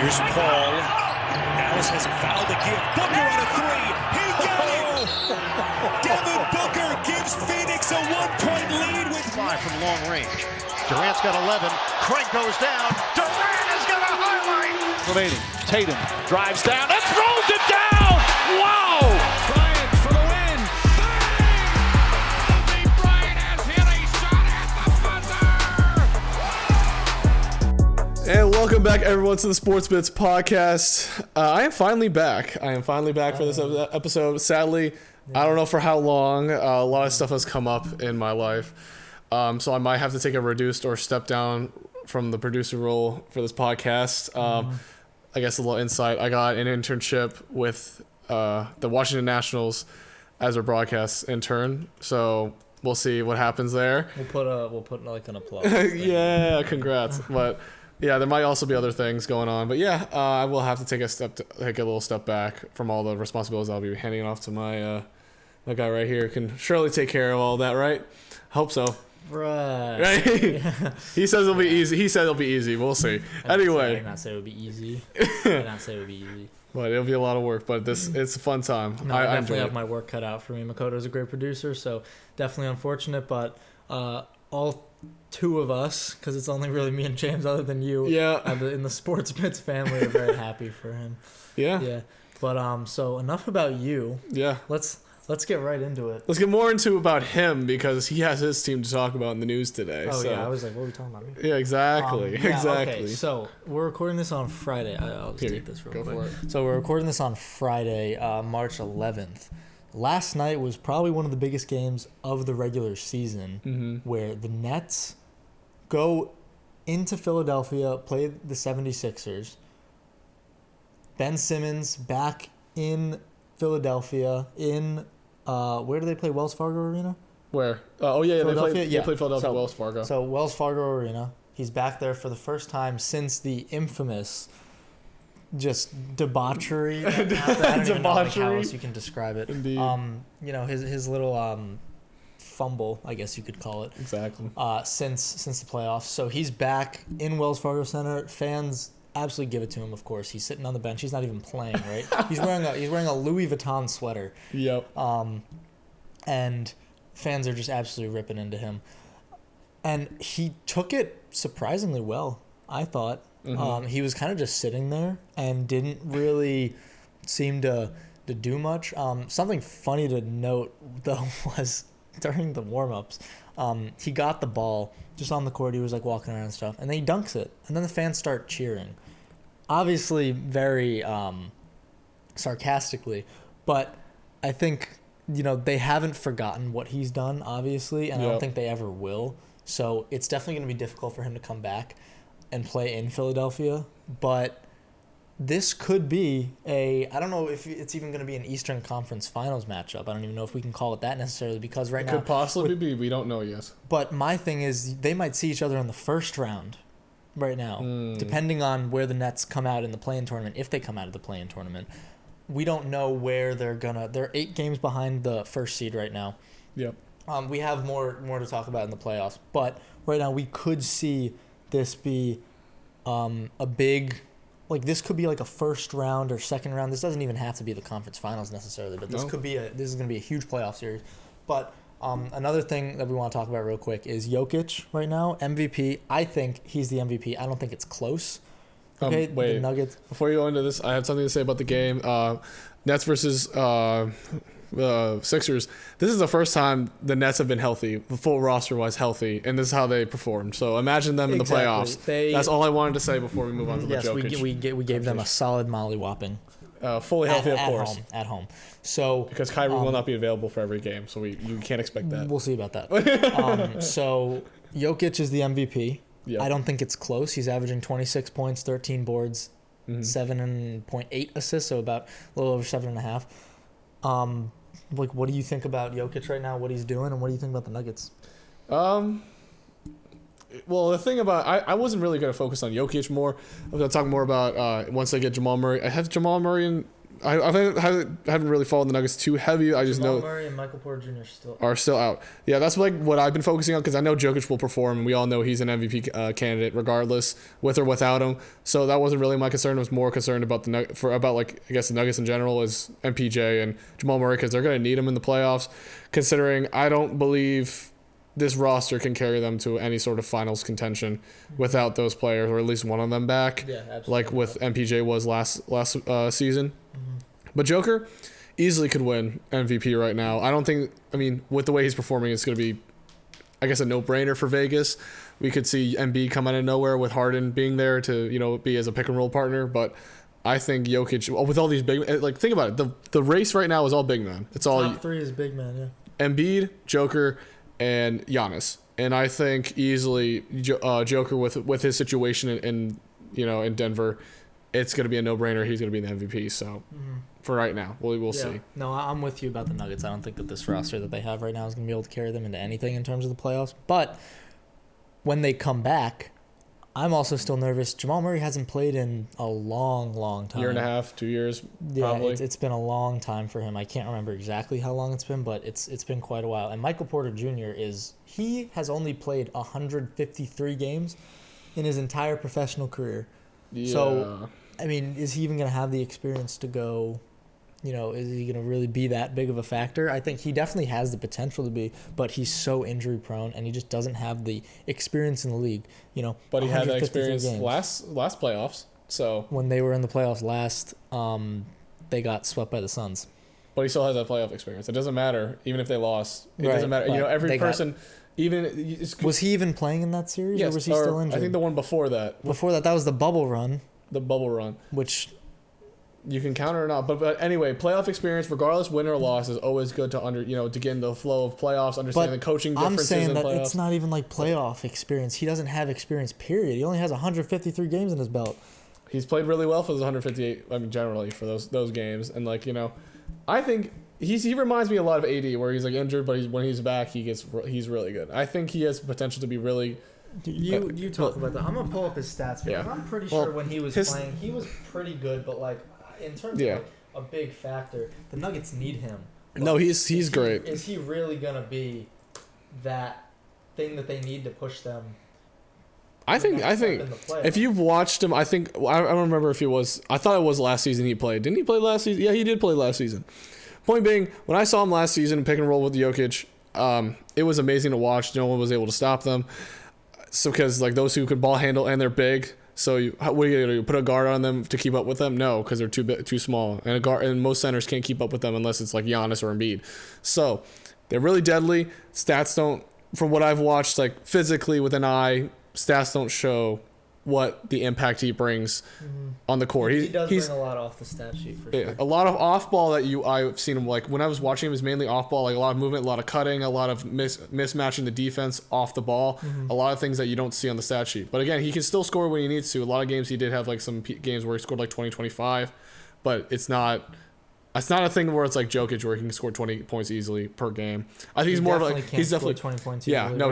Here's Paul. Dallas has a foul to give. Booker on a three. He got it! Devin Booker gives Phoenix a 1-point lead with 5 from long range. Durant's got 11. Craig goes down. Durant has got a highlight. Remaining. Tatum drives down and throws it down. Wow! Bryant for the win. Bang! Kobe Bryant has hit a shot at the buzzer. And welcome back, everyone, to the Sports Bits podcast. I am finally back. For this episode. Sadly, I don't know for how long. A lot of stuff has come up in my life. So I might have to take a reduced or step down from the producer role for this podcast. I guess a little insight. I got an internship with the Washington Nationals as a broadcast intern. So we'll see what happens there. We'll put like an applause. Yeah, congrats. But yeah, there might also be other things going on. But yeah, I will have to take a little step back from all the responsibilities I'll be handing off to my guy right here. Can surely take care of all that, right? Hope so. Right. Yeah. He says it'll be easy. He said it'll be easy. We'll see. Anyway. I did not say it would be easy. But it'll be a lot of work. But it's a fun time. No, I definitely enjoy have it. my work cut out for me. Makoto is a great producer, so definitely unfortunate. But all two of us, because it's only really me and James, other than you, in the Sports Bits family, are very happy for him. Yeah. Yeah. But so enough about you. Yeah. Let's get right into it. Let's get more into about him because he has his team to talk about in the news today. Oh, yeah. I was like, what are we talking about? Yeah, exactly. Exactly. Okay, so we're recording this on Friday. I'll just take this real quick. For it. So we're recording this on Friday, March 11th. Last night was probably one of the biggest games of the regular season where the Nets go into Philadelphia, play the 76ers. Ben Simmons back in Philadelphia in where do they play? Wells Fargo Arena? Where? They played Philadelphia Wells Fargo. So Wells Fargo Arena. He's back there for the first time since the infamous just debauchery. I don't even know like how else you can describe it. Indeed. His little fumble, I guess you could call it. Exactly. Since the playoffs. So he's back in Wells Fargo Center. Fans absolutely give it to him, of course. He's sitting on the bench. He's not even playing, right? He's wearing a Louis Vuitton sweater. Yep. And fans are just absolutely ripping into him. And he took it surprisingly well, I thought. He was kind of just sitting there and didn't really seem to do much. Something funny to note, though, was during the warm-ups, he got the ball just on the court. He was like walking around and stuff, and then he dunks it, and then the fans start cheering, obviously very sarcastically, but I think they haven't forgotten what he's done, obviously, and I don't think they ever will. So it's definitely going to be difficult for him to come back and play in Philadelphia, but this could be I don't know if it's even going to be an Eastern Conference Finals matchup. I don't even know if we can call it that necessarily because right now... It could possibly be. We don't know yet. But my thing is they might see each other in the first round right now, depending on where the Nets come out in the play-in tournament, if they come out of the play-in tournament. We don't know where they're going to... They're 8 games behind the first seed right now. Yep. We have more to talk about in the playoffs. But right now we could see this be a big... Like, this could be like a first round or second round. This doesn't even have to be the conference finals necessarily, but this is going to be a huge playoff series. But another thing that we want to talk about real quick is Jokic right now, MVP. I think he's the MVP. I don't think it's close. Okay, wait. The Nuggets. Before you go into this, I have something to say about the game. Nets versus Sixers. This is the first time the Nets have been healthy, full roster-wise healthy, and this is how they performed. So imagine them in the playoffs. That's all I wanted to say before we move on to the Jokic. Yes, we gave them a solid mollywhopping. Fully healthy, of course. At home. So because Kyrie will not be available for every game, so you can't expect that. We'll see about that. So Jokic is the MVP. Yep. I don't think it's close. He's averaging 26 points, 13 boards, 7.8 assists, so about a little over 7.5. What do you think about Jokic right now, what he's doing, and what do you think about the Nuggets? Well, the thing about I wasn't really going to focus on Jokic more. I was going to talk more about once I get Jamal Murray. I have Jamal Murray haven't really followed the Nuggets too heavy. I just Jamal know Murray and Michael Porter Jr. are still out. Yeah, that's like what I've been focusing on because I know Jokic will perform, and we all know he's an MVP candidate regardless, with or without him. So that wasn't really my concern. I was more concerned about the Nuggets in general is MPJ and Jamal Murray because they're going to need him in the playoffs. Considering I don't believe this roster can carry them to any sort of finals contention without those players, or at least one of them back. Yeah, absolutely. Like with MPJ was last season. Mm-hmm. But Joker easily could win MVP right now. With the way he's performing, it's going to be, I guess, a no-brainer for Vegas. We could see Embiid come out of nowhere with Harden being there to, be as a pick and roll partner. But I think Jokic, with all these big, think about it. The race right now is all big men. It's all top three is big man. Yeah. Embiid, Joker, and Giannis. And I think easily Joker with his situation in Denver, it's going to be a no-brainer. He's going to be the MVP. So for right now, we'll see. No, I'm with you about the Nuggets. I don't think that this roster that they have right now is going to be able to carry them into anything in terms of the playoffs. But when they come back, I'm also still nervous. Jamal Murray hasn't played in a long time. Year and a half, 2 years, yeah, probably. It's been a long time for him. I can't remember exactly how long it's been, but it's been quite a while. And Michael Porter Jr. he has only played 153 games in his entire professional career. Yeah. So, is he even going to have the experience to go, is he going to really be that big of a factor? I think he definitely has the potential to be, but he's so injury prone and he just doesn't have the experience in the league. But he had that experience games. last playoffs. So when they were in the playoffs last, they got swept by the Suns. But he still has that playoff experience. It doesn't matter, even if they lost. It doesn't matter. Every person, was he even playing in that series, yes, or was he still injured? I think the one before that. That was the bubble run. The bubble run, which you can counter or not. But anyway, playoff experience, regardless win or loss, is always good to to get in the flow of playoffs, understand the coaching differences in playoffs. I'm saying that it's not even like playoff experience. He doesn't have experience. Period. He only has 153 games in his belt. He's played really well for those 158. Generally for those games, and I think he reminds me a lot of AD, where he's injured, but when he's back, he's really good. I think he has potential to be really. You talk about that. I'm gonna pull up his stats because I'm pretty sure when he was playing, he was pretty good. But in terms of a big factor, the Nuggets need him. No, he's great. Is he really gonna be that thing that they need to push them? I think if you've watched him, I don't remember if he was. I thought it was last season he played. Didn't he play last season? Yeah, he did play last season. Point being, when I saw him last season in pick and roll with Jokic, it was amazing to watch. No one was able to stop them. So because those who can ball handle and they're big, so what are you gonna do? Put a guard on them to keep up with them? No, because they're too small, and most centers can't keep up with them unless it's Giannis or Embiid. So they're really deadly. Stats don't, from what I've watched, physically with an eye, stats don't show what the impact he brings on the court. He does bring a lot off the stat sheet for sure. A lot of off ball that I've seen him when I was watching him is mainly off ball, a lot of movement, a lot of cutting, a lot of mismatching the defense off the ball, a lot of things that you don't see on the stat sheet. But again, he can still score when he needs to. A lot of games he did have some games where he scored 20, 25, but it's not a thing where it's like Jokic where he can score 20 points easily per game. I think he's more of he's definitely 20 points. Yeah, no,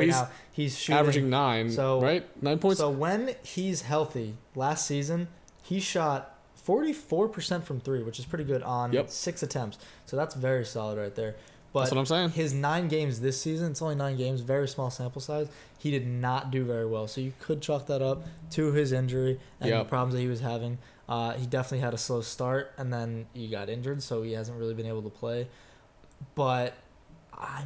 he's shooting, averaging 9, right? 9 points. So when he's healthy, last season he shot 44% from 3, which is pretty good on 6 attempts. So that's very solid right there. But that's what I'm saying. His 9 games this season, it's only 9 games, very small sample size. He did not do very well. So you could chalk that up to his injury and the problems that he was having. He definitely had a slow start, and then he got injured, so he hasn't really been able to play. But, I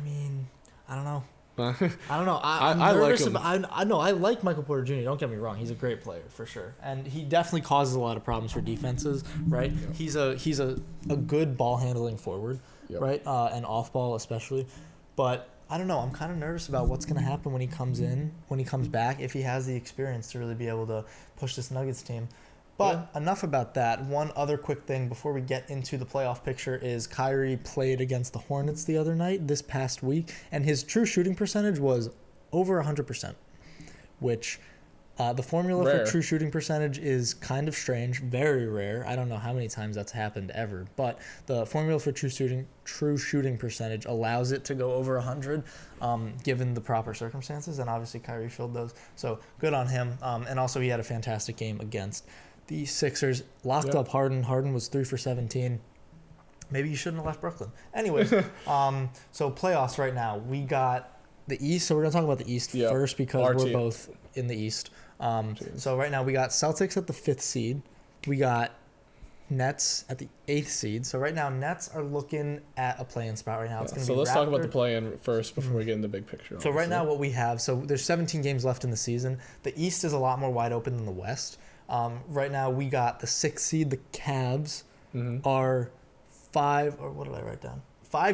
don't know. I don't know. I'm nervous like him. I know. I like Michael Porter Jr. Don't get me wrong. He's a great player for sure, and he definitely causes a lot of problems for defenses. Right? Yep. He's a good ball handling forward, right? And off ball especially. But I don't know. I'm kind of nervous about what's going to happen when he comes back, if he has the experience to really be able to push this Nuggets team. But enough about that. One other quick thing before we get into the playoff picture is Kyrie played against the Hornets the other night, this past week, and his true shooting percentage was over 100%, which the formula for true shooting percentage is kind of strange, very rare. I don't know how many times that's happened ever, but the formula for true shooting percentage allows it to go over 100 given the proper circumstances, and obviously Kyrie filled those. So good on him. And also he had a fantastic game against the Sixers. Locked up Harden. Harden was 3 for 17. Maybe you shouldn't have left Brooklyn. Anyway, so playoffs right now. We got the East. So we're going to talk about the East first because we're both in the East. So right now we got Celtics at the 5th seed. We got Nets at the 8th seed. So right now Nets are looking at a play-in spot right now. It's going to be let's talk about the play-in first before we get in the big picture. So right now what we have, so there's 17 games left in the season. The East is a lot more wide open than the West. Right now we got the 6th seed. The Cavs are 5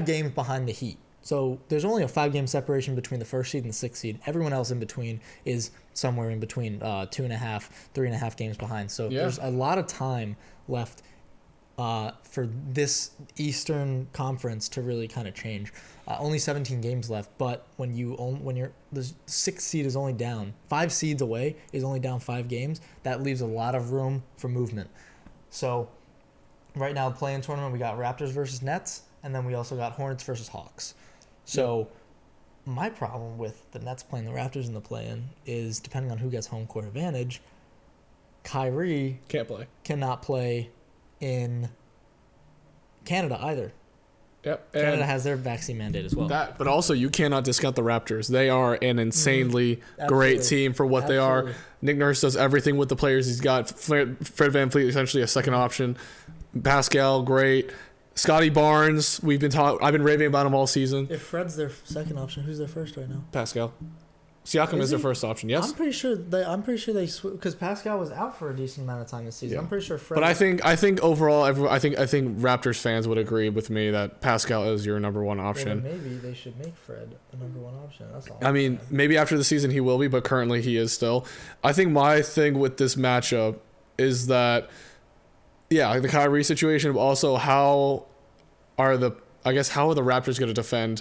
games behind the Heat. So there's only a 5-game separation between the 1st seed and the 6th seed. Everyone else in between is somewhere in between 2.5, 3.5 games behind. So there's a lot of time left for this Eastern Conference to really kind of change. Only 17 games left, but when the 6th seed is only down 5 seeds away, is only down 5 games, that leaves a lot of room for movement. So right now, the play-in tournament, we got Raptors versus Nets, and then we also got Hornets versus Hawks. So my problem with the Nets playing the Raptors in the play-in is, depending on who gets home court advantage, Kyrie cannot play in Canada either. Yep. Canada has their vaccine mandate as well. But also, you cannot discount the Raptors. They are an insanely great team for what they are. Nick Nurse does everything with the players he's got. Fred VanVleet, essentially a second option. Pascal, great. Scotty Barnes, I've been raving about him all season. If Fred's their second option, who's their first right now? Pascal. Siakam is their first option. Yes. I'm pretty sure they because Pascal was out for a decent amount of time this season. I'm pretty sure Fred. But I think overall, I think Raptors fans would agree with me that Pascal is your number one option. Well, maybe they should make Fred the number one option. That's all. I mean, maybe after the season he will be, but currently he is still. I think my thing with this matchup is that, the Kyrie situation, but also how are the Raptors going to defend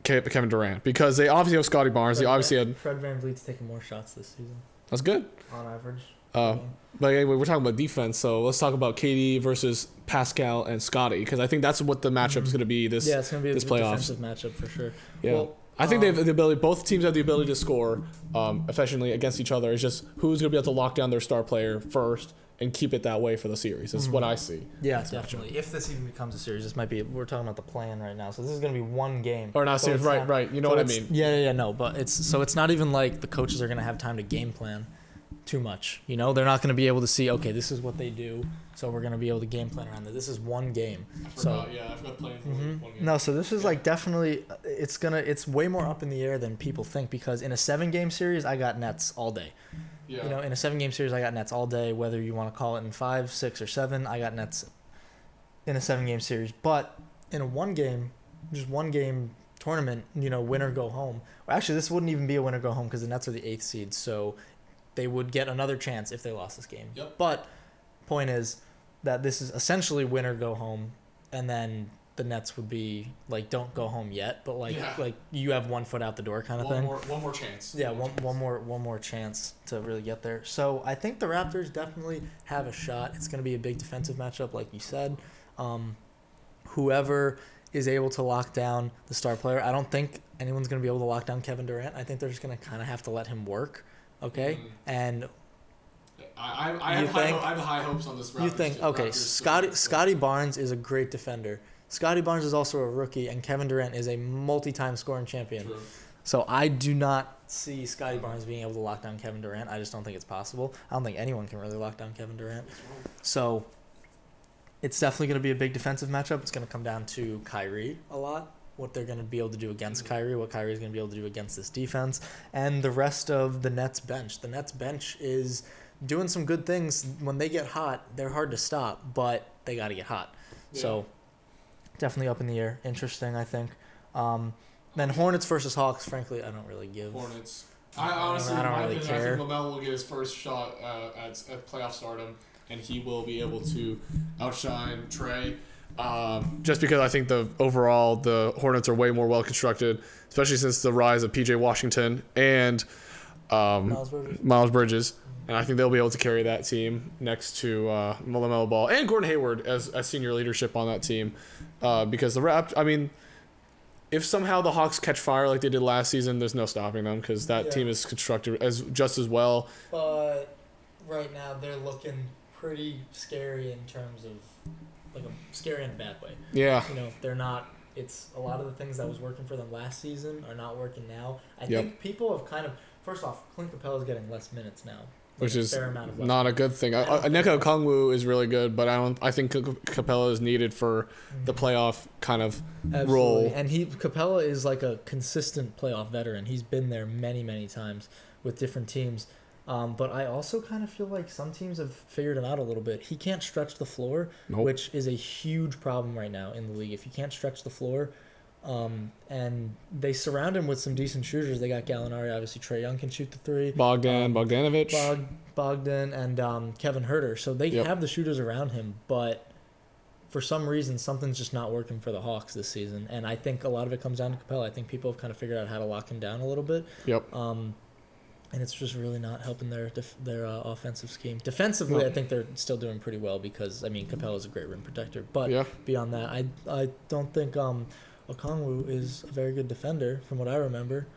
Kevin Durant? Because they obviously have Scotty Barnes. Fred VanVleet's taking more shots this season. That's good. On average. But anyway, we're talking about defense, so let's talk about KD versus Pascal and Scotty, because I think that's what the matchup is going to be this playoffs. Yeah, it's going to be a defensive matchup for sure. Yeah. Well, I think they have the ability. Both teams have the ability to score efficiently against each other. It's just who's going to be able to lock down their star player first and keep it that way for the series. That's what I see. Yeah, definitely. If this even becomes a series, we're talking about the play-in right now. So this is going to be one game. Or not series, right. You know what I mean. Yeah, no. But it's not even like the coaches are going to have time to game plan too much. They're not going to be able to see, okay, this is what they do, so we're going to be able to game plan around that. This is one game. I forgot playing one game. No, so this is definitely, it's way more up in the air than people think, because in a 7-game series, I got Nets all day. Yeah. In a 7-game series, I got Nets all day. Whether you want to call it in 5, 6, or 7, I got Nets in a 7-game series. But in a one game tournament, win or go home. Well, actually, this wouldn't even be a win or go home because the Nets are the 8th seed, so they would get another chance if they lost this game. Yep. But point is that this is essentially win or go home, and then the Nets would be don't go home yet, but you have 1 foot out the door kind of thing. One more chance. Yeah, one more chance to really get there. So I think the Raptors definitely have a shot. It's going to be a big defensive matchup, like you said. Whoever is able to lock down the star player, I don't think anyone's going to be able to lock down Kevin Durant. I think they're just going to kind of have to let him work. Okay, and I have high hopes on this Raptors. You think, okay, Scotty Barnes is a great defender. Scotty Barnes is also a rookie, and Kevin Durant is a multi-time scoring champion. True. So I do not see Scotty Barnes being able to lock down Kevin Durant. I just don't think it's possible. I don't think anyone can really lock down Kevin Durant. So it's definitely going to be a big defensive matchup. It's going to come down to Kyrie a lot, what they're going to be able to do against Kyrie, what Kyrie's going to be able to do against this defense, and the rest of the Nets bench. The Nets bench is doing some good things. When they get hot, they're hard to stop, but they got to get hot. Yeah. So definitely up in the air. Interesting, I think. Then Hornets versus Hawks, frankly, I don't really give. Hornets. I honestly, I don't really care. I think LaMelo will get his first shot at playoff stardom, and he will be able to outshine Trey. Just because I think the Hornets are way more well constructed, especially since the rise of PJ Washington and Miles Bridges. And I think they'll be able to carry that team next to LaMelo Ball and Gordon Hayward as senior leadership on that team. Because if somehow the Hawks catch fire like they did last season, there's no stopping them because that team is constructed just as well. But right now they're looking pretty scary in terms of scary in a bad way. Yeah. They're not. It's a lot of the things that was working for them last season are not working now. I think people have kind of. First off, Clint Capella's getting less minutes now, which is a fair amount of not a good thing. Neko Kongwu is really good, but I think Capella is needed for the playoff kind of role. And Capella is like a consistent playoff veteran. He's been there many, many times with different teams. But I also kind of feel like some teams have figured him out a little bit. He can't stretch the floor, which is a huge problem right now in the league. If you can't stretch the floor, and they surround him with some decent shooters. They got Gallinari, obviously Trae Young can shoot the three. Bogdanovic. Bogdan, and Kevin Huerter. So they have the shooters around him, but for some reason, something's just not working for the Hawks this season. And I think a lot of it comes down to Capella. I think people have kind of figured out how to lock him down a little bit. Yep. And it's just really not helping their offensive scheme. Defensively, I think they're still doing pretty well because, Capella's a great rim protector. But beyond that, I don't think Okongwu is a very good defender from what I remember.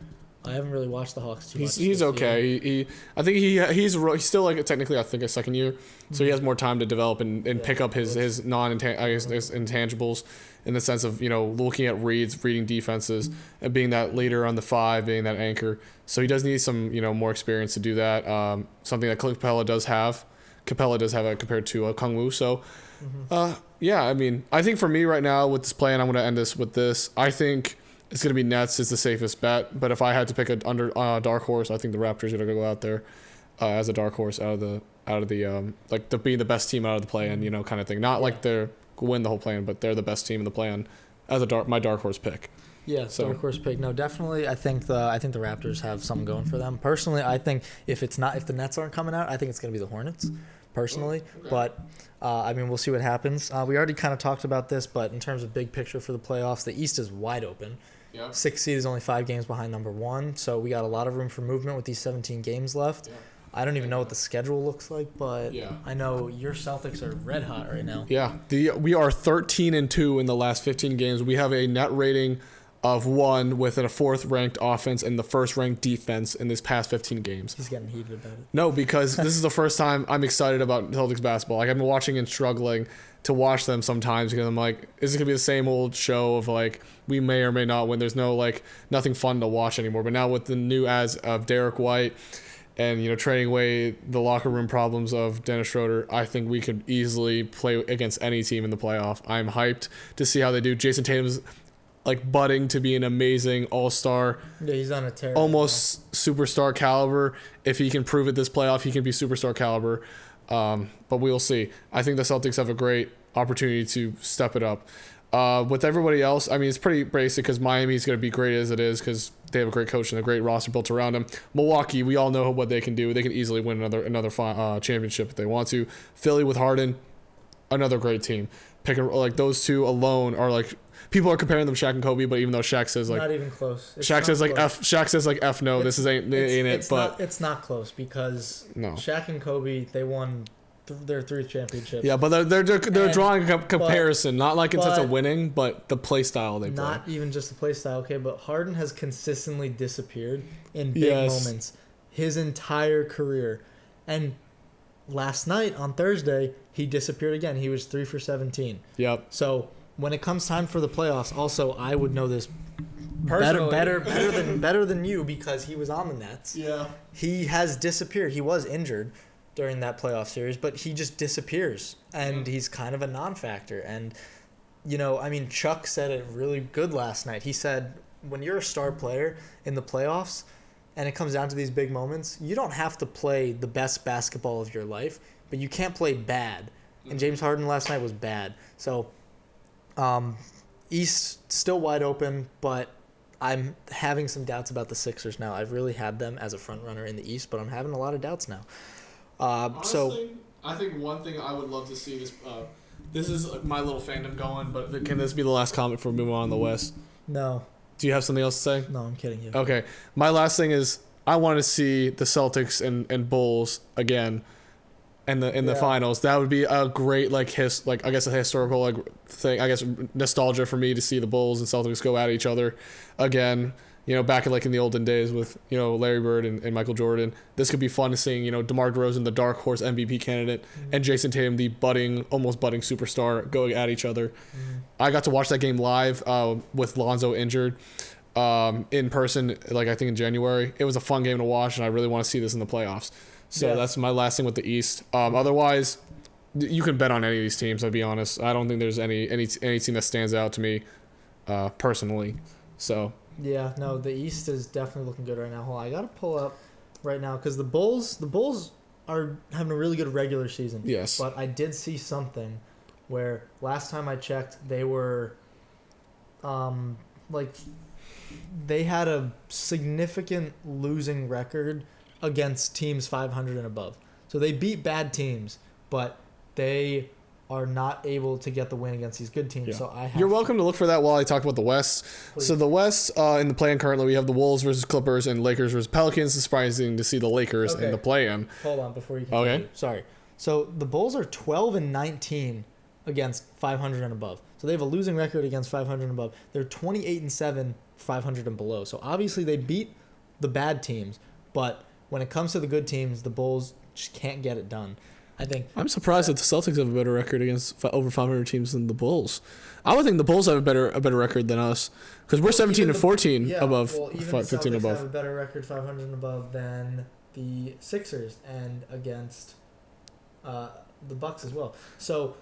I haven't really watched the Hawks too much. He's okay. I think he's still like technically I think a second year, so he has more time to develop and pick up his intangibles in the sense of looking at reading defenses and being that leader on the five, being that anchor. So he does need some more experience to do that. Something that Capella does have. Capella does have it compared to Okongwu. So I think for me right now with this play, and I'm going to end this with this. I think it's going to be Nets is the safest bet, but if I had to pick a dark horse, I think the Raptors are going to go out there as a dark horse out of the being the best team out of the play-in, kind of thing. Not like they're win the whole play-in, but they're the best team in the play-in as my dark horse pick. Yeah, so. Dark horse pick. No, definitely. I think the Raptors have something going for them. Personally, I think if the Nets aren't coming out, I think it's going to be the Hornets. Personally, but we'll see what happens. We already kind of talked about this, but in terms of big picture for the playoffs, the East is wide open. Yep. 6th seed is only 5 games behind number 1, so we got a lot of room for movement with these 17 games left. Yeah. I don't even know what the schedule looks like, but I know your Celtics are red hot right now. Yeah, we are 13-2 in the last 15 games. We have a net rating of 1 with a 4th ranked offense and the 1st ranked defense in this past 15 games. He's getting heated about it. No, because this is the first time I'm excited about Celtics basketball. Like I've been watching and struggling to watch them sometimes because I'm like, is it gonna be the same old show of like we may or may not win? There's no nothing fun to watch anymore. But now with the new ads of Derek White and trading away the locker room problems of Dennis Schroeder, I think we could easily play against any team in the playoff. I'm hyped to see how they do. Jason Tatum's budding to be an amazing all-star. Yeah, he's on a tear. Almost superstar caliber. If he can prove it this playoff, he can be superstar caliber. But we'll see. I think the Celtics have a great opportunity to step it up. With everybody else, it's pretty basic because Miami's going to be great as it is because they have a great coach and a great roster built around them. Milwaukee, we all know what they can do. They can easily win another championship if they want to. Philly with Harden, another great team. Those two alone are people are comparing them to Shaq and Kobe, but even though Shaq says not even close. Shaq says F no, this ain't it. But it's not close because Shaq and Kobe they won their 3 championships. Yeah, but they're drawing a comparison, not in sense of winning, but the play style they play. Not even just the play style, okay. But Harden has consistently disappeared in big moments his entire career, and last night on Thursday he disappeared again. He was 3 for 17. Yep. So when it comes time for the playoffs, also I would know this better than you because he was on the Nets. Yeah. He has disappeared. He was injured during that playoff series, but he just disappears and he's kind of a non-factor. And Chuck said it really good last night. He said when you're a star player in the playoffs and it comes down to these big moments, you don't have to play the best basketball of your life, but you can't play bad. And James Harden last night was bad. So East still wide open, but I'm having some doubts about the Sixers now. I've really had them as a front runner in the East, but I'm having a lot of doubts now. Honestly, I think one thing I would love to see is this is my little fandom going, but can this be the last comment before we move on to the West? No. Do you have something else to say? No, I'm kidding you. Okay. My last thing is I want to see the Celtics and Bulls again in the finals. That would be a great I guess a historical thing. I guess nostalgia for me to see the Bulls and Celtics go at each other again. back in the olden days with, Larry Bird and Michael Jordan. This could be fun seeing, DeMar DeRozan, the dark horse MVP candidate, and Jason Tatum, the almost budding superstar, going at each other. I got to watch that game live with Lonzo injured in person, I think in January. It was a fun game to watch, and I really want to see this in the playoffs. So that's my last thing with the East. Otherwise, you can bet on any of these teams, I'll be honest. I don't think there's any team that stands out to me personally. So... Yeah, no, the East is definitely looking good right now. Hold on, I got to pull up right now because the Bulls are having a really good regular season. Yes. But I did see something where last time I checked, they were, they had a significant losing record against teams 500 and above. So they beat bad teams, but they are not able to get the win against these good teams. Yeah. So You're welcome to look for that while I talk about the West. Please. So the West, in the play-in currently, we have the Wolves versus Clippers and Lakers versus Pelicans. It's surprising to see the Lakers in the play-in. Hold on before you continue. Okay. Sorry. So the Bulls are 12-19 against 500 and above. So they have a losing record against 500 and above. They're 28-7, 500 and below. So obviously they beat the bad teams, but when it comes to the good teams, the Bulls just can't get it done. I think I'm surprised that the Celtics have a better record against over 500 teams than the Bulls. I would think the Bulls have a better record than us because we're 17-14 above, well, even 15 the Celtics above. have a better record 500 and above than the Sixers and against the Bucks as well. So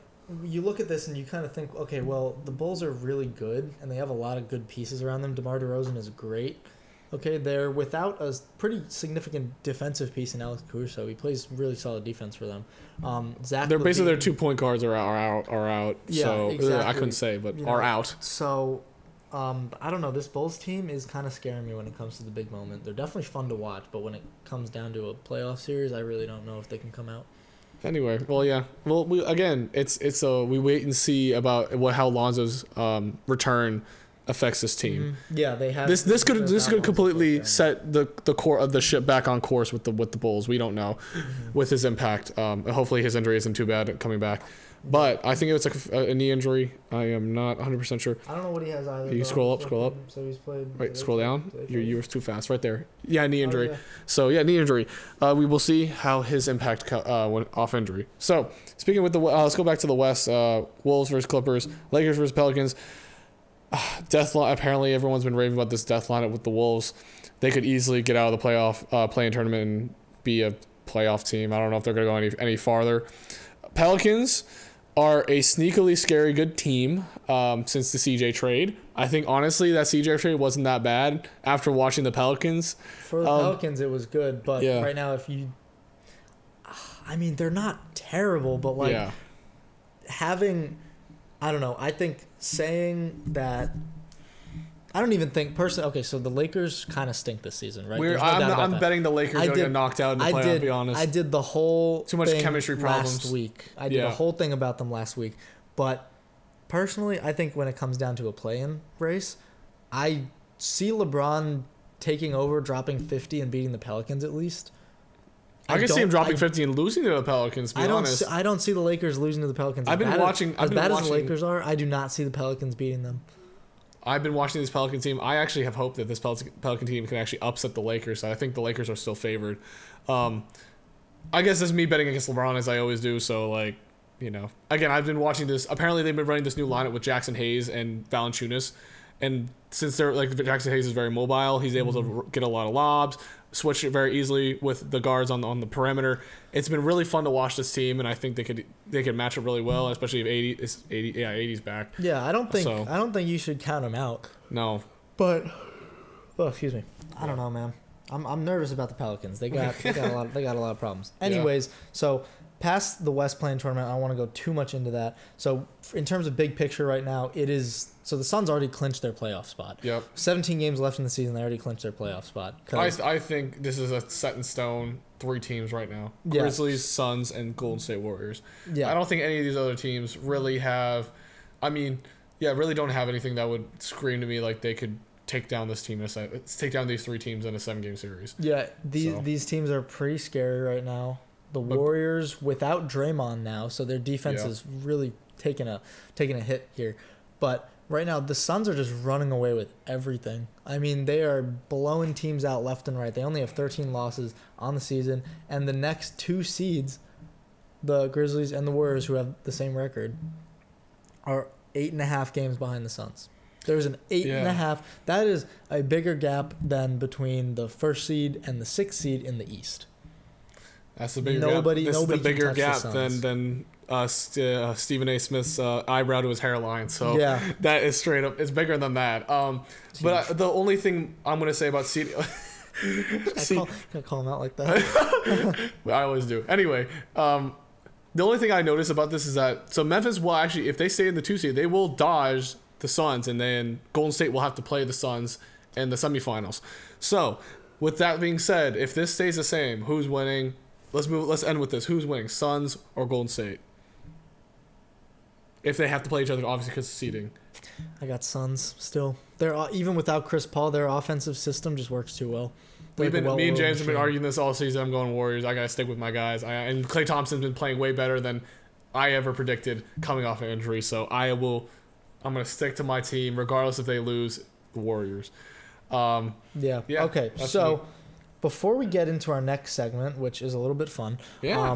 you look at this and you kind of think, okay, well, the Bulls are really good and they have a lot of good pieces around them. DeMar DeRozan is great. Okay, they're without a pretty significant defensive piece in Alex Caruso. He plays really solid defense for them. They're basically their 2-point guards are out. Yeah, so exactly. I couldn't say, but are out. So I don't know. This Bulls team is kind of scaring me when it comes to the big moment. They're definitely fun to watch, but when it comes down to a playoff series, I really don't know if they can come out. Anyway, well, yeah. Well, we wait and see about how Lonzo's return affects this team. Yeah, they have this could completely set the core of the ship back on course with the Bulls. We don't know with his impact. Hopefully his injury isn't too bad coming back. But I think it was a knee injury. I am not 100% sure. I don't know what he has either. You scroll up. So he's played. Right, scroll down. You were too fast. Right there. Yeah, knee injury. Yeah. So yeah, knee injury. We will see how his impact went off injury. So speaking with let's go back to the West. Wolves versus Clippers. Lakers versus Pelicans. Death line. Apparently, everyone's been raving about this death lineup with the Wolves. They could easily get out of the playoff play-in tournament and be a playoff team. I don't know if they're going to go any farther. Pelicans are a sneakily scary good team since the CJ trade. I think honestly that CJ trade wasn't that bad after watching the Pelicans. For the Pelicans, it was good, but yeah. Right now, they're not terrible, but having. I don't know. I think saying that. I don't even think personally. Okay, so the Lakers kind of stink this season, right? I'm betting the Lakers are going to get knocked out in the playoffs. To be honest, I did the whole too much chemistry problems last week. I did the whole thing about them last week, but personally, I think when it comes down to a play-in race, I see LeBron taking over, dropping 50, and beating the Pelicans at least. I can see him dropping 50 and losing to the Pelicans. To be honest, I don't see the Lakers losing to the Pelicans. As bad as the Lakers are, I do not see the Pelicans beating them. I've been watching this Pelican team. I actually have hope that this Pelican team can actually upset the Lakers. I think the Lakers are still favored. I guess it's me betting against LeBron as I always do. So again, I've been watching this. Apparently, they've been running this new lineup with Jackson Hayes and Valanciunas, and since Jackson Hayes is very mobile, he's able to get a lot of lobs, switch it very easily with the guards on the perimeter. It's been really fun to watch this team, and I think they could match up really well, especially if 80's back. Yeah, I don't think you should count them out. No, but excuse me. I don't know, man. I'm nervous about the Pelicans. They got a lot of problems. Anyways, so past the West Play-in tournament, I don't want to go too much into that. So in terms of big picture right now, the Suns already clinched their playoff spot. Yep. 17 games left in the season, they already clinched their playoff spot. I think this is a set in stone 3 teams right now. Yeah. Grizzlies, Suns, and Golden State Warriors. Yeah. I don't think any of these other teams really have really don't have anything that would scream to me like they could take down this team take down these 3 teams in a 7-game series. Yeah, these teams are pretty scary right now. The Warriors without Draymond now, so their defense is really taking a hit here. But right now, the Suns are just running away with everything. I mean, they are blowing teams out left and right. They only have 13 losses on the season, and the next 2 seeds, the Grizzlies and the Warriors, who have the same record, are 8.5 games behind the Suns. There's an 8.5. That is a bigger gap than between the 1st seed and the 6th seed in the East. That's the bigger Nobody- gap. This is the nobody can bigger touch the gap Suns. than Stephen A. Smith's eyebrow to his hairline. So Yeah. that is straight up. It's bigger than that. But the only thing I'm gonna say about seeding. Can I call him out like that? I always do. Anyway, the only thing I notice about this is that Memphis will actually, if they stay in the 2 seed, they will dodge the Suns, and then Golden State will have to play the Suns in the semifinals. So, with that being said, if this stays the same, who's winning? Let's end with this. Who's winning, Suns or Golden State? If they have to play each other, obviously because of seeding. I got Suns still. They're even without Chris Paul, their offensive system just works too well. Me and James have been machine. arguing this all season. I'm going Warriors. I gotta stick with my guys. And Klay Thompson's been playing way better than I ever predicted coming off an injury. So I'm gonna stick to my team regardless if they lose. The Warriors. Yeah. Yeah, Okay. that's So me. before we get into our next segment, which is a little bit fun, Yeah.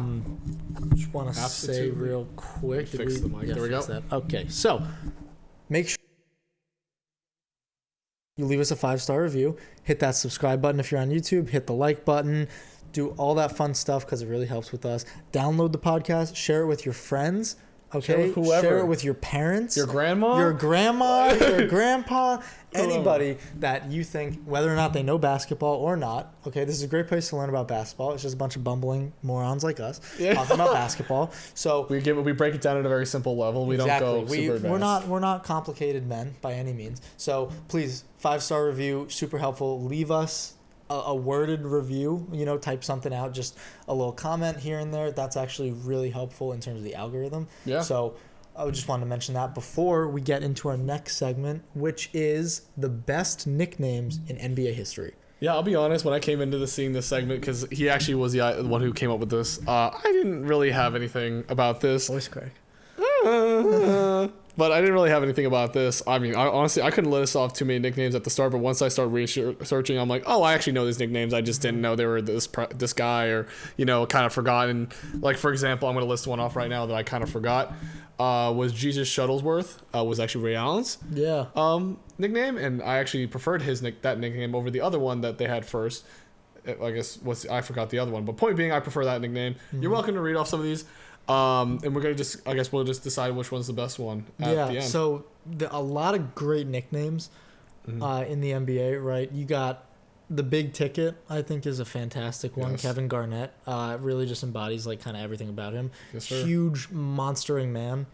just want to say Absolutely. real quick. Fix the mic. There we go. fix that. Okay. So make sure you leave us a 5-star review. Hit that subscribe button if you're on YouTube. Hit the like button. Do all that fun stuff because it really helps with us. Download the podcast. Share it with your friends. Okay, Share it with whoever. Share it with your parents, Your grandma? your grandma, your grandpa, anybody that you think, whether or not they know basketball or not. Okay, this is a great place to learn about basketball. It's just a bunch of bumbling morons like us talking about basketball. So We break it down at a very simple level. We don't go super advanced. we're not complicated men by any means. So please, 5-star review, super helpful. Leave us a worded review, type something out, just a little comment here and there. That's actually really helpful in terms of the algorithm. Yeah. So I just wanted to mention that before we get into our next segment, which is the best nicknames in NBA history. Yeah, I'll be honest. When I came into seeing this segment, because he actually was the one who came up with this, I didn't really have anything about this. Voice crack. But I didn't really have anything about this. I mean, honestly, I couldn't list off too many nicknames at the start, but once I started researching, I'm like, oh, I actually know these nicknames. I just didn't know they were this guy, or, kind of forgotten. Like, for example, I'm going to list one off right now that I kind of forgot. Was Jesus Shuttlesworth, was actually Ray Allen's nickname, and I actually preferred that nickname over the other one that they had first. I guess I forgot the other one, but point being, I prefer that nickname. Mm-hmm. You're welcome to read off some of these. And we're gonna we'll just decide which one's the best one at the end. So a lot of great nicknames in the NBA, right? You got the Big Ticket, I think, is a fantastic one. Yes. Kevin Garnett really just embodies like kind of everything about him. Yes, sir. Huge monstering man,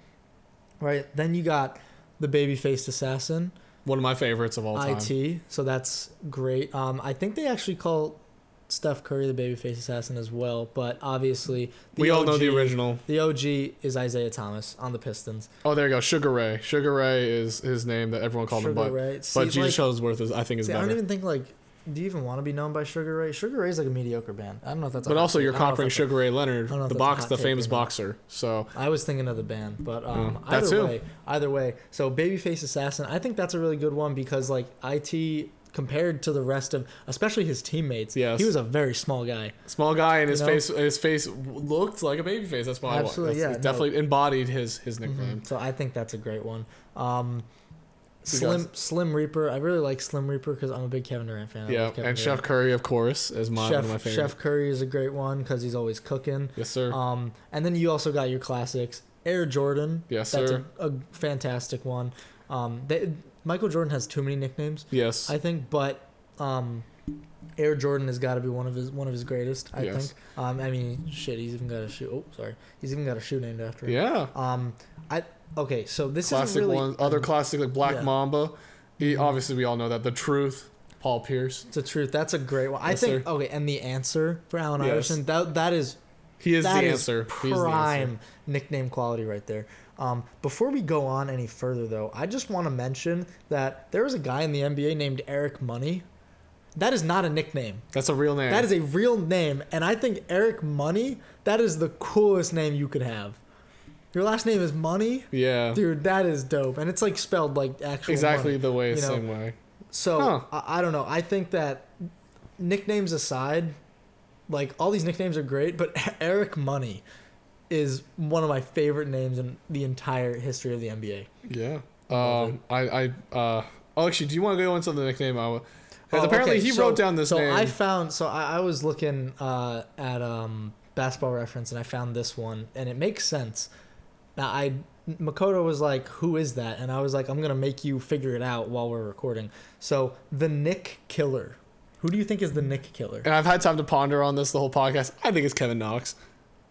right? Then you got the Babyface Assassin, One of my favorites of all time. IT. So that's great. I think they actually call Steph Curry the Babyface Assassin as well, but obviously We all know the original. The OG is Isaiah Thomas on the Pistons. Oh, there you go. Sugar Ray. Sugar Ray is his name that everyone called him, Sugar but Ray. See, Jesus Shuttlesworth is I better. don't even think do you even want to be known by Sugar Ray? Sugar Ray is like a mediocre band. I don't know if that's. But also, you're I don't know if comparing that's Sugar Ray Leonard, I don't know if the that's a hot take famous or not. boxer. So I was thinking of the band, but that too. either way. So Babyface Assassin, I think that's a really good one because like IT compared to the rest of, especially his teammates, Yes. he was a very small guy. small guy, and his You know? face looked like a baby face. That's why Absolutely, yeah, it definitely embodied his nickname. So I think that's a great one. guys? Slim Reaper. I really like Slim Reaper because I'm a big Kevin Durant fan. I Yeah, love Kevin and Durant. Chef Curry, of course, is one of my favorites. Chef Curry is a great one because he's always cooking. Yes, sir. And then you also got your classics. Air Jordan. Yes, that's sir. a fantastic one. Michael Jordan has too many nicknames, Yes. I think, but Air Jordan has got to be one of his greatest. I Yes. think. I mean, shit, he's even got a shoe. Oh, sorry, he's even got a shoe named after him. Yeah. Okay, so this Classic is really ones. Other classic like Black yeah. Mamba. Obviously, we all know that. The Truth, Paul Pierce. It's the truth. That's a great one. I Yes, think. sir. Okay, and the answer for Allen Yes. Iverson. That is He is the that is answer. He's the answer. prime nickname quality right there. Before we go on any further, though, I just want to mention that there was a guy in the NBA named Eric Money. That is not a nickname. That's a real name. That is a real name, and I think Eric Money. That is the coolest name you could have. Your last name is Money? Yeah. Dude, that is dope. And it's like spelled like actual Exactly money, the way, you know? same way. So, I don't know. I think that nicknames aside, like all these nicknames are great, but Eric Money is one of my favorite names in the entire history of the NBA. Yeah. Actually, do you want to go into the nickname? Apparently okay. he wrote down this name. I was looking at Basketball Reference and I found this one and it makes sense. Now Makoto was like, "Who is that?" And I was like, "I'm gonna make you figure it out while we're recording." So the Nick Killer. Who do you think is the Nick Killer? And I've had time to ponder on this the whole podcast. I think it's Kevin Knox.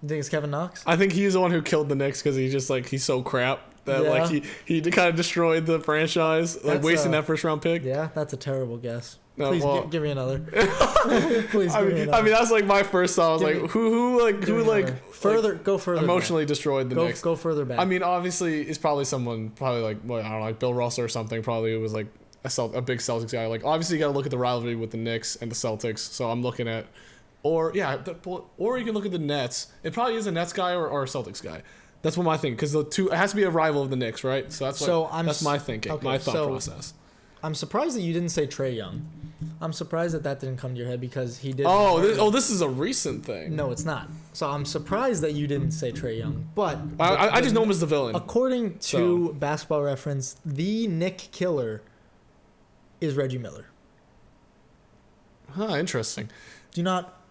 You think it's Kevin Knox? I think he's the one who killed the Knicks because he's so crap that like he kind of destroyed the franchise, like wasting that first round pick. Yeah, that's a terrible guess. No, Please give me another. Please give me another. I mean, that's like my first thought. I was like, who go further emotionally back. destroyed the Knicks. Go further back. I mean, obviously, it's probably someone, like, I don't know, like Bill Russell or something. Probably it was like a big Celtics guy. Like, obviously, you got to look at the rivalry with the Knicks and the Celtics. So I'm looking at, or you can look at the Nets. It probably is a Nets guy or a Celtics guy. That's what my thing, because the two, it has to be a rival of the Knicks, right? So that's my thinking, my thought process. I'm surprised that you didn't say Trae Young. I'm surprised that didn't come to your head because he did. This is a recent thing. No, it's not. So I'm surprised that you didn't say Trae Young. But I just know him as the villain. According to Basketball Reference, the Nick Killer is Reggie Miller. Huh, interesting. Do you not?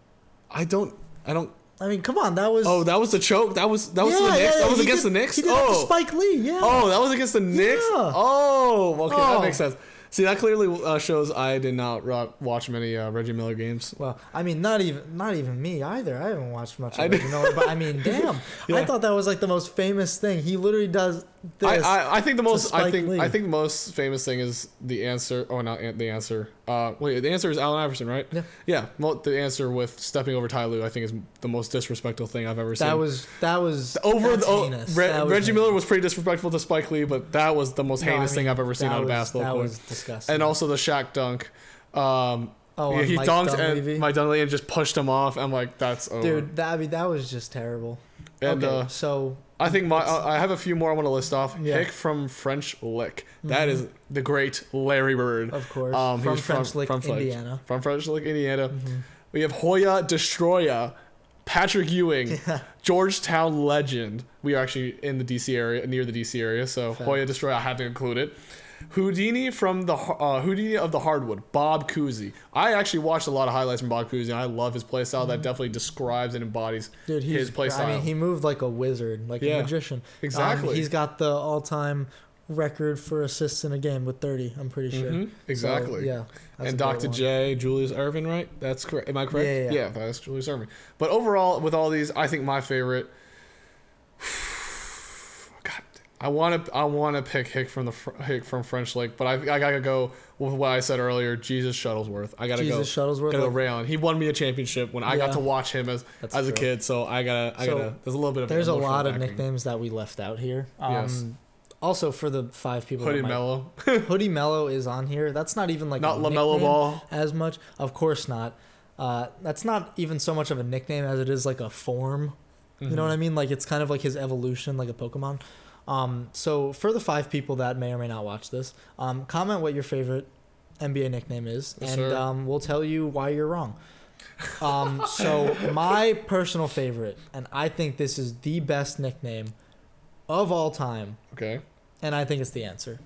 I don't. I mean, come on, that was. Oh, that was the choke. That was the Knicks. That was against the Knicks. He did that to Spike Lee. Yeah. Oh, that was against the Knicks. Yeah. Oh, okay, that makes sense. See, that clearly shows I did not watch many Reggie Miller games. Well, I mean, not even me either. I haven't watched much of Reggie Miller, but I mean, damn, yeah. I thought that was like the most famous thing. He literally does this. I think the most. I think Lee. the most famous thing is the answer. Oh, not the answer. The answer is Allen Iverson, right? Yeah. Yeah. Well, the answer with stepping over Ty Lue, I think, is the most disrespectful thing I've ever seen. That was heinous. Reggie Miller was pretty disrespectful to Spike Lee, but that was the most heinous thing I've ever seen on a basketball court. That was disgusting. And also the Shaq dunk. He Mike dunked Dunleavy? and Mike Dunleavy and just pushed him off. I'm like, that's over. Dude, that was just terrible. And so I think I have a few more I want to list off. Yeah. Hick from French Lick. That is the great Larry Bird. Of course. From French Lick, Indiana. From French Lick, Indiana. We have Hoya Destroya, Patrick Ewing, Georgetown legend. We are actually in the DC area, near the DC area, so Hoya Destroya, I had to include it. Houdini from the Houdini of the Hardwood, Bob Cousy. I actually watched a lot of highlights from Bob Cousy, and I love his play style. That definitely describes and embodies his play style. I mean, he moved like a wizard, like a magician. Exactly. He's got the all-time record for assists in a game with 30. I'm pretty sure. Exactly. So, yeah. And Dr. J, Julius Erving, right? That's correct. Am I correct? Yeah. That's Julius Erving. But overall, with all these, I think my favorite. I want to pick Hick from French Lick, but I gotta go with what I said earlier. Jesus Shuttlesworth. Shuttlesworth. Gotta go Ray Allen. He won me a championship when I got to watch him as a kid. So I gotta. There's a little bit of. There's a lot of nicknames that we left out here. Yes. Also, for the 5 people, Hoodie Mello. Hoodie Mello is on here. That's not even like not a LaMelo Ball as much. Of course not. That's not even so much of a nickname as it is like a form. You know what I mean? Like it's kind of like his evolution, like a Pokemon. So for the 5 people that may or may not watch this, comment what your favorite NBA nickname is, and we'll tell you why you're wrong. So my personal favorite, and I think this is the best nickname of all time. Okay. And I think it's the answer.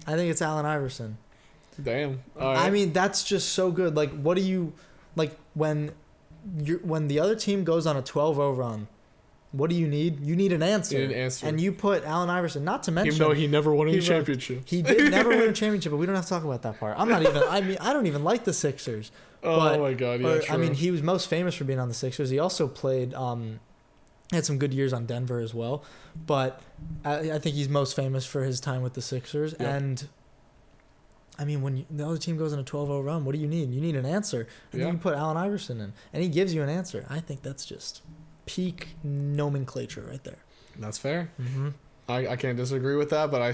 I think it's Allen Iverson. Damn. All right. I mean, that's just so good. Like, what do you like when the other team goes on a 12-0 run? What do you need? You need an answer. You need an answer. And you put Allen Iverson, not to mention... Even though he never won any championships. He did never win a championship, but we don't have to talk about that part. I don't even like the Sixers. My God, yeah, true. I mean, he was most famous for being on the Sixers. He also played... had some good years on Denver as well. But I think he's most famous for his time with the Sixers. Yep. And... I mean, when the other team goes on a 12-0 run, what do you need? You need an answer. And then you put Allen Iverson in. And he gives you an answer. I think that's just... peak nomenclature right there. That's fair. I can't disagree with that, but I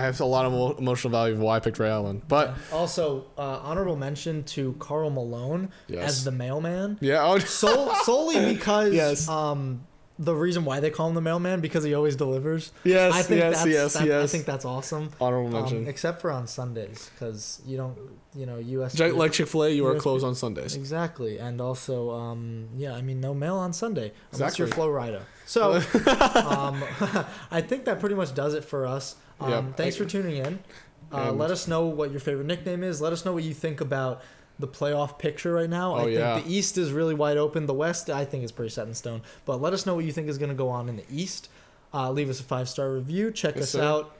have a lot of emotional value of why I picked Ray Allen. But also honorable mention to Karl Malone as the mailman. Yeah, solely because the reason why they call him the mailman because he always delivers. Yes, I think yes. I think that's awesome. Honorable mention. Except for on Sundays because you don't, U.S. Like Chick-fil-A, you are US closed on Sundays. Exactly, and also, no mail on Sunday unless Exactly. you're Flo Rida. So, I think that pretty much does it for us. Thanks for tuning in. Let us know what your favorite nickname is. Let us know what you think about the playoff picture right now. I think the East is really wide open. The West, I think, is pretty set in stone. But let us know what you think is going to go on in the East. Leave us a 5-star review. Check us out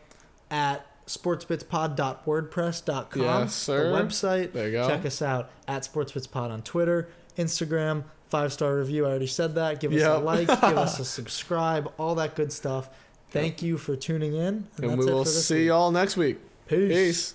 at sportsbitspod.wordpress.com. Yes, sir. The website. There you go. Check us out at sportsbitspod on Twitter, Instagram. 5-star review. I already said that. Give us a like. Give us a subscribe. All that good stuff. Thank you for tuning in. And that's we it will for this see week. y'all next week. Peace. Peace.